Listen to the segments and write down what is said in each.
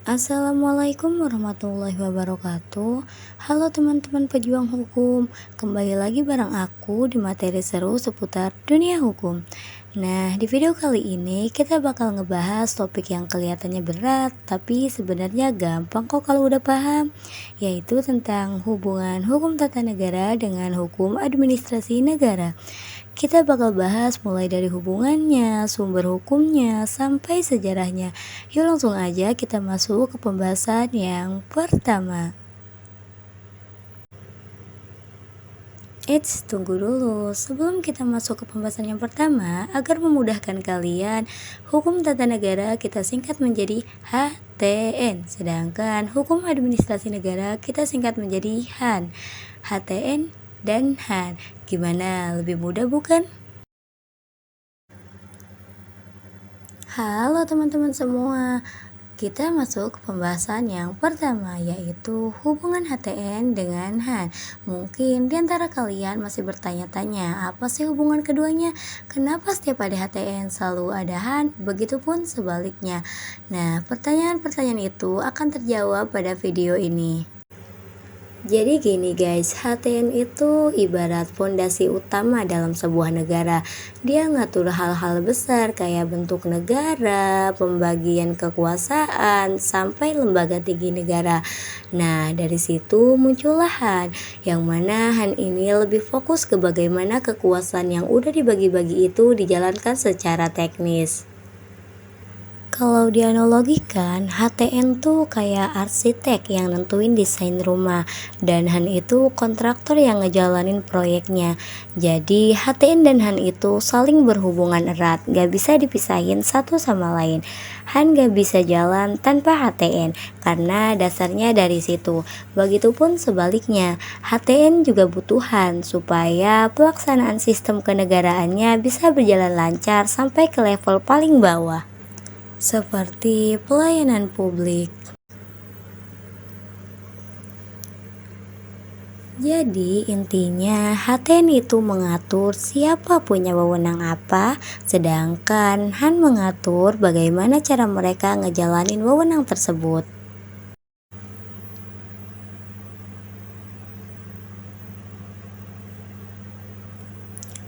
Assalamualaikum warahmatullahi wabarakatuh. Halo teman-teman pejuang hukum, kembali lagi bareng aku di materi seru seputar dunia hukum. Nah, di video kali ini kita bakal ngebahas topik yang kelihatannya berat, tapi sebenarnya gampang kok kalau udah paham, yaitu tentang hubungan hukum tata negara dengan hukum administrasi negara. Kita bakal bahas mulai dari hubungannya, sumber hukumnya, sampai sejarahnya. Yuk langsung aja kita masuk ke pembahasan yang pertama. Tunggu dulu. Sebelum kita masuk ke pembahasan yang pertama, agar memudahkan kalian, hukum tata negara kita singkat menjadi HTN, sedangkan hukum administrasi negara kita singkat menjadi HAN. HTN dan HAN. Gimana? Lebih mudah bukan? Halo teman-teman semua, kita masuk ke pembahasan yang pertama, yaitu hubungan HTN dengan HAN. Mungkin di antara kalian masih bertanya-tanya, apa sih hubungan keduanya? Kenapa setiap ada HTN selalu ada HAN? Begitupun sebaliknya. Nah, pertanyaan-pertanyaan itu akan terjawab pada video ini. Jadi gini guys, HTN itu ibarat fondasi utama dalam sebuah negara. Dia ngatur hal-hal besar kayak bentuk negara, pembagian kekuasaan, sampai lembaga tinggi negara. Nah, dari situ muncullah HAN, yang mana HAN ini lebih fokus ke bagaimana kekuasaan yang udah dibagi-bagi itu dijalankan secara teknis. Kalau dianalogikan, HTN tuh kayak arsitek yang nentuin desain rumah, dan HAN itu kontraktor yang ngejalanin proyeknya. Jadi HTN dan HAN itu saling berhubungan erat, gak bisa dipisahin satu sama lain. HAN gak bisa jalan tanpa HTN, karena dasarnya dari situ. Begitupun sebaliknya, HTN juga butuh HAN, supaya pelaksanaan sistem kenegaraannya bisa berjalan lancar sampai ke level paling bawah, seperti pelayanan publik. Jadi intinya HTN itu mengatur siapa punya wewenang apa, sedangkan HAN mengatur bagaimana cara mereka ngejalanin wewenang tersebut.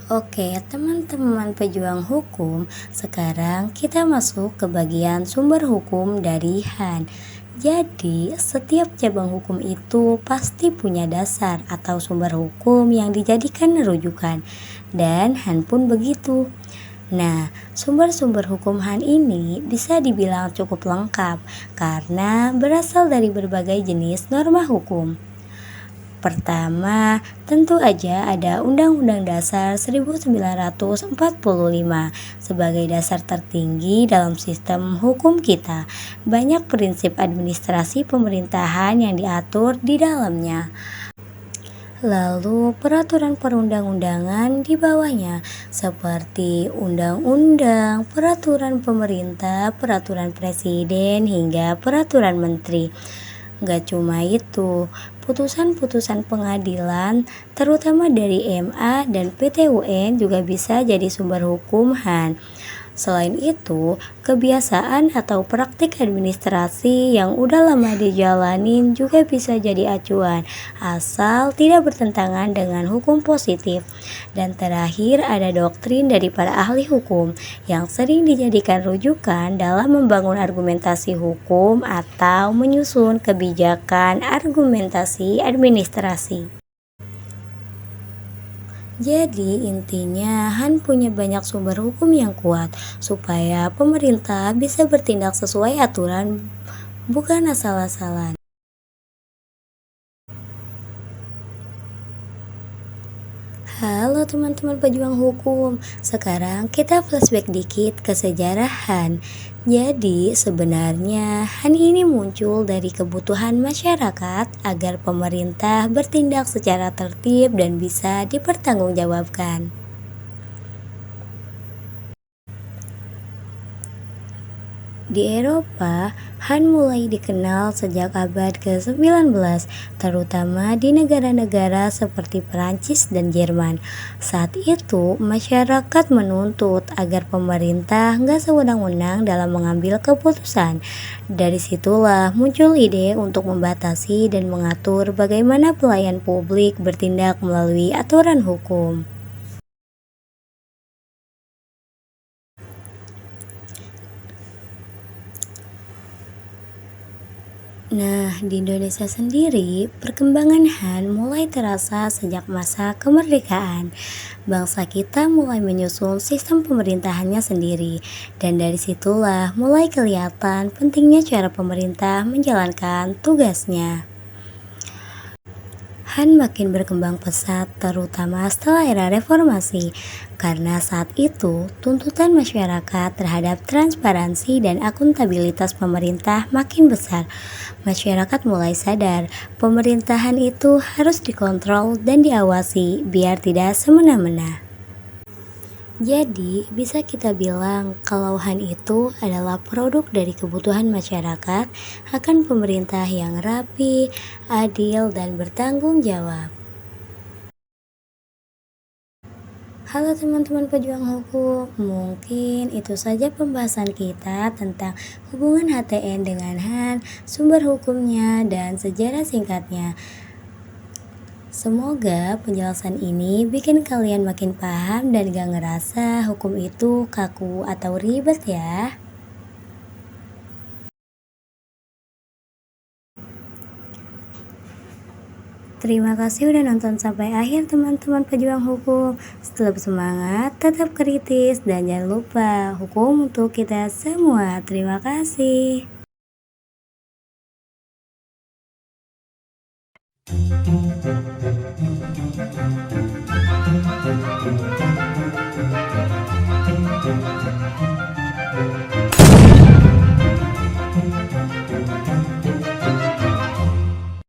Oke, teman-teman pejuang hukum, sekarang kita masuk ke bagian sumber hukum dari HAN. Jadi, setiap cabang hukum itu pasti punya dasar atau sumber hukum yang dijadikan rujukan, dan HAN pun begitu. Nah, sumber-sumber hukum HAN ini bisa dibilang cukup lengkap karena berasal dari berbagai jenis norma hukum. Pertama, tentu aja ada Undang-Undang Dasar 1945 sebagai dasar tertinggi dalam sistem hukum kita. Banyak prinsip administrasi pemerintahan yang diatur di dalamnya. Lalu peraturan perundang-undangan di bawahnya seperti undang-undang, peraturan pemerintah, peraturan presiden, hingga peraturan menteri. Gak cuma itu, putusan-putusan pengadilan terutama dari MA dan PT UN juga bisa jadi sumber hukum HAN. Selain itu, kebiasaan atau praktik administrasi yang udah lama dijalanin juga bisa jadi acuan, asal tidak bertentangan dengan hukum positif. Dan terakhir ada doktrin dari para ahli hukum yang sering dijadikan rujukan dalam membangun argumentasi hukum atau menyusun kebijakan argumentasi administrasi. Jadi intinya HAN punya banyak sumber hukum yang kuat supaya pemerintah bisa bertindak sesuai aturan, bukan asal-asalan. Halo teman-teman pejuang hukum, sekarang kita flashback dikit ke sejarah HAN. Jadi sebenarnya HAN ini muncul dari kebutuhan masyarakat agar pemerintah bertindak secara tertib dan bisa dipertanggungjawabkan. Di Eropa, Han mulai dikenal sejak abad ke-19, terutama di negara-negara seperti Perancis dan Jerman. Saat itu, masyarakat menuntut agar pemerintah nggak sewenang-wenang dalam mengambil keputusan. Dari situlah muncul ide untuk membatasi dan mengatur bagaimana pelayan publik bertindak melalui aturan hukum. Nah, di Indonesia sendiri, perkembangan Han mulai terasa sejak masa kemerdekaan. Bangsa kita mulai menyusun sistem pemerintahannya sendiri, dan dari situlah mulai kelihatan pentingnya cara pemerintah menjalankan tugasnya. Han makin berkembang pesat terutama setelah era reformasi karena saat itu tuntutan masyarakat terhadap transparansi dan akuntabilitas pemerintah makin besar. Masyarakat mulai sadar pemerintahan itu harus dikontrol dan diawasi biar tidak semena-mena. Jadi, bisa kita bilang kalau Han itu adalah produk dari kebutuhan masyarakat akan pemerintah yang rapi, adil, dan bertanggung jawab. Halo teman-teman pejuang hukum, mungkin itu saja pembahasan kita tentang hubungan HTN dengan Han, sumber hukumnya, dan sejarah singkatnya. Semoga penjelasan ini bikin kalian makin paham dan gak ngerasa hukum itu kaku atau ribet ya. Terima kasih udah nonton sampai akhir teman-teman pejuang hukum. Tetap semangat, tetap kritis, dan jangan lupa hukum untuk kita semua. Terima kasih.